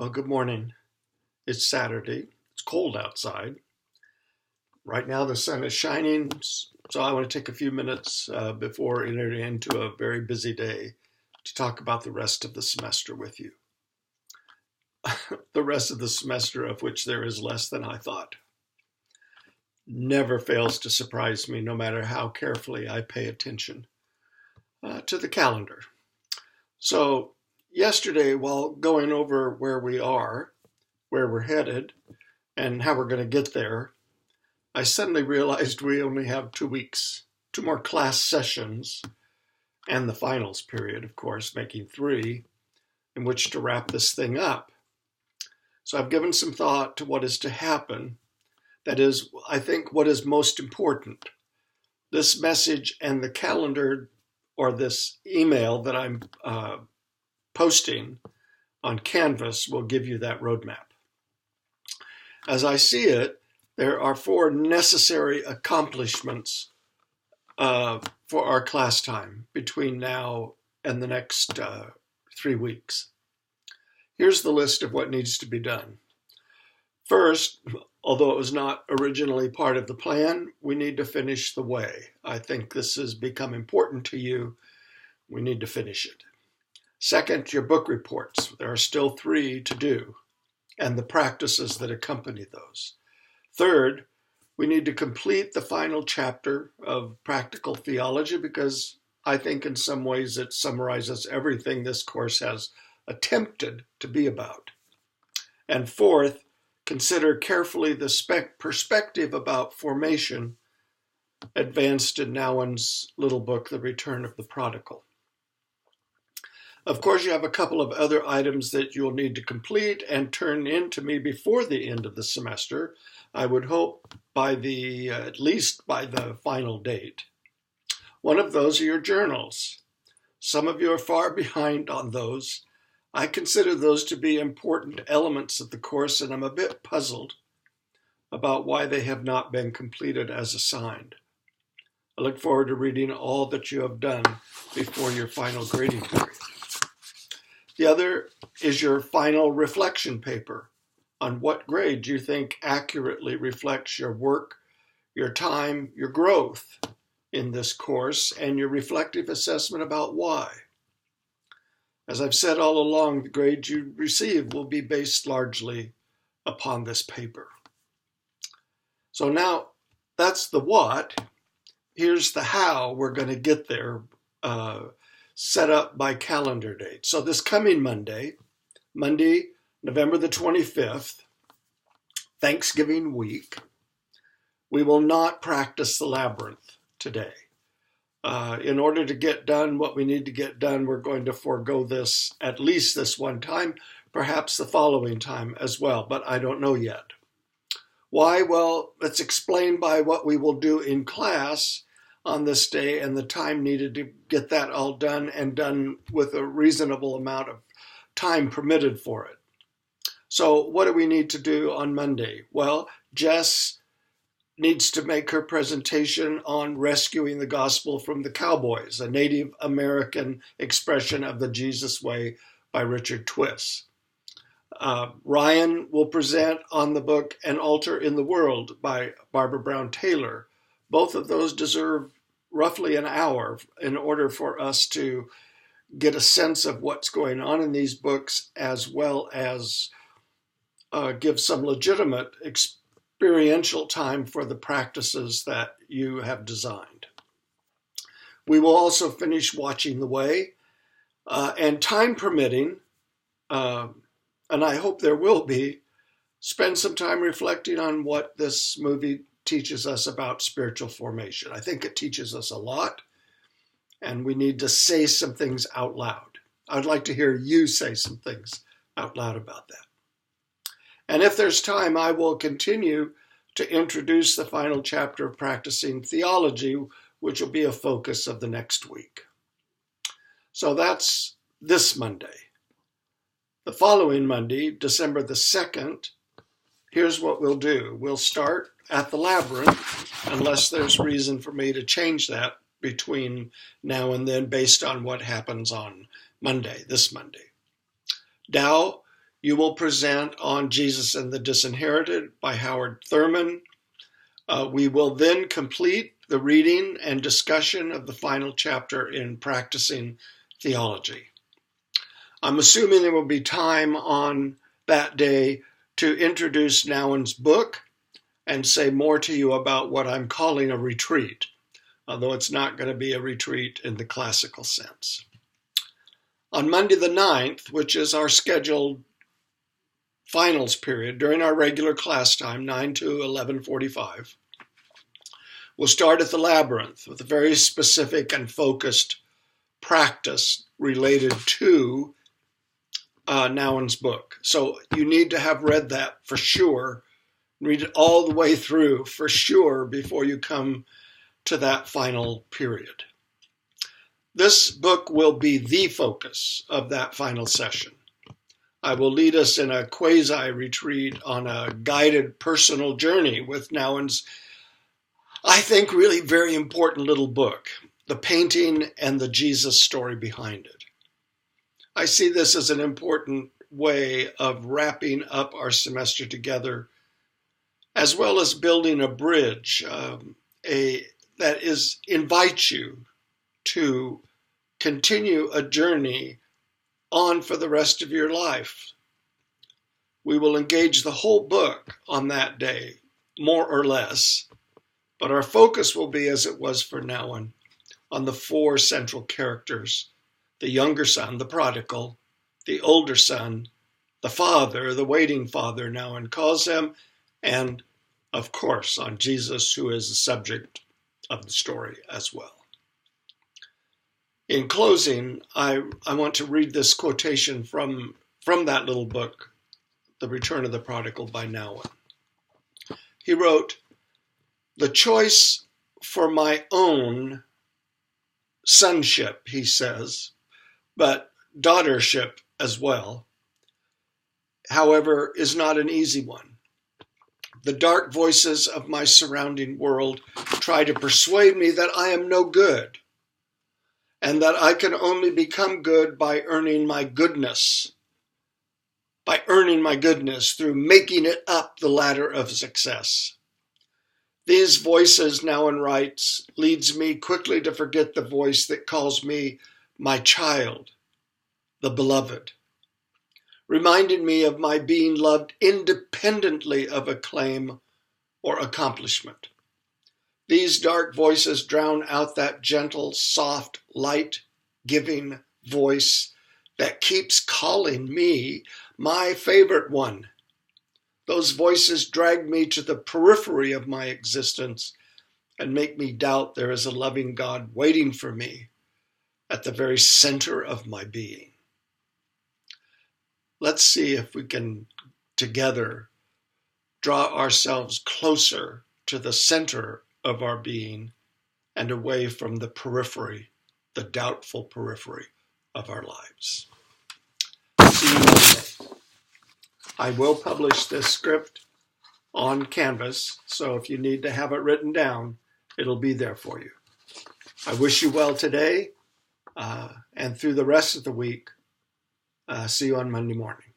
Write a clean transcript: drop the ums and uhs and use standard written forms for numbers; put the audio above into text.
Well, good morning. It's Saturday. It's cold outside. Right now the sun is shining, so I want to take a few minutes before entering into a very busy day to talk about the rest of the semester with you. The rest of the semester of which there is less than I thought. Never fails to surprise me, no matter how carefully I pay attention to the calendar. So yesterday, while going over where we are, where we're headed, and how we're going to get there, I suddenly realized we only have 2 weeks, 2 more class sessions, and the finals period, of course, making 3, in which to wrap this thing up. So I've given some thought to what is to happen. That is, I think, what is most important. This message and the calendar, or this email that I'm posting on Canvas, will give you that roadmap. As I see it, there are 4 necessary accomplishments for our class time between now and the next 3 weeks. Here's the list of what needs to be done. First, although it was not originally part of the plan, we need to finish the way. I think this has become important to you. We need to finish it. Second, your book reports. There are still 3 to do, and the practices that accompany those. Third, we need to complete the final chapter of Practical Theology because I think in some ways it summarizes everything this course has attempted to be about. And fourth, consider carefully the perspective about formation advanced in Nouwen's little book, The Return of the Prodigal. Of course, you have a couple of other items that you'll need to complete and turn in to me before the end of the semester. I would hope by at least by the final date. One of those are your journals. Some of you are far behind on those. I consider those to be important elements of the course, and I'm a bit puzzled about why they have not been completed as assigned. I look forward to reading all that you have done before your final grading period. The other is your final reflection paper on what grade you think accurately reflects your work, your time, your growth in this course, and your reflective assessment about why. As I've said all along, the grade you receive will be based largely upon this paper. So now that's the what. Here's the how we're going to get there, set up by calendar date. So this coming Monday, November the 25th, Thanksgiving week, we will not practice the labyrinth today. In order to get done what we need to get done, we're going to forego this at least this one time, perhaps the following time as well, but I don't know yet. Why? Well, it's explained by what we will do in class on this day and the time needed to get that all done and done with a reasonable amount of time permitted for it. So what do we need to do on Monday? Well, Jess needs to make her presentation on rescuing the gospel from the cowboys, a Native American expression of the Jesus way by Richard Twiss. Ryan will present on the book An Altar in the World by Barbara Brown Taylor. Both of those deserve roughly an hour in order for us to get a sense of what's going on in these books, as well as give some legitimate experiential time for the practices that you have designed. We will also finish Watching the Way, and time permitting, and I hope there will be, spend some time reflecting on what this movie teaches us about spiritual formation. I think it teaches us a lot, and we need to say some things out loud. I'd like to hear you say some things out loud about that. And if there's time, I will continue to introduce the final chapter of Practicing Theology, which will be a focus of the next week. So that's this Monday. The following Monday, December the 2nd, here's what we'll do. We'll start at the labyrinth, unless there's reason for me to change that between now and then based on what happens on Monday, this Monday. Tao You will present on Jesus and the Disinherited by Howard Thurman. We will then complete the reading and discussion of the final chapter in Practicing Theology. I'm assuming there will be time on that day to introduce Nouwen's book and say more to you about what I'm calling a retreat, although it's not going to be a retreat in the classical sense. On Monday the 9th, which is our scheduled finals period during our regular class time, 9 to 11:45, we'll start at the Labyrinth with a very specific and focused practice related to Nouwen's book. So you need to have read that for sure. Read it all the way through for sure before you come to that final period. This book will be the focus of that final session. I will lead us in a quasi-retreat on a guided personal journey with Nouwen's, I think, really very important little book, The Painting and the Jesus Story Behind It. I see this as an important way of wrapping up our semester together, as well as building a bridge that invites you to continue a journey on for the rest of your life. We will engage the whole book on that day, more or less, but our focus will be, as it was for Nouwen, on the four central characters: the younger son, the prodigal; the older son, the father, the waiting father, Nouwen calls him; and, of course, on Jesus, who is the subject of the story as well. In closing, I want to read this quotation from that little book, The Return of the Prodigal by Nouwen. He wrote, "The choice for my own sonship," he says, but daughtership as well, however, is not an easy one. The dark voices of my surrounding world try to persuade me that I am no good, and that I can only become good by earning my goodness through making it up the ladder of success. These voices, Nouwen writes, leads me quickly to forget the voice that calls me my child, the beloved, reminding me of my being loved independently of acclaim or accomplishment. These dark voices drown out that gentle, soft, light-giving voice that keeps calling me my favorite one. Those voices drag me to the periphery of my existence and make me doubt there is a loving God waiting for me at the very center of my being. Let's see if we can together draw ourselves closer to the center of our being and away from the periphery, the doubtful periphery of our lives. See you Monday. I will publish this script on Canvas, so if you need to have it written down, it'll be there for you. I wish you well today and through the rest of the week. See you on Monday morning.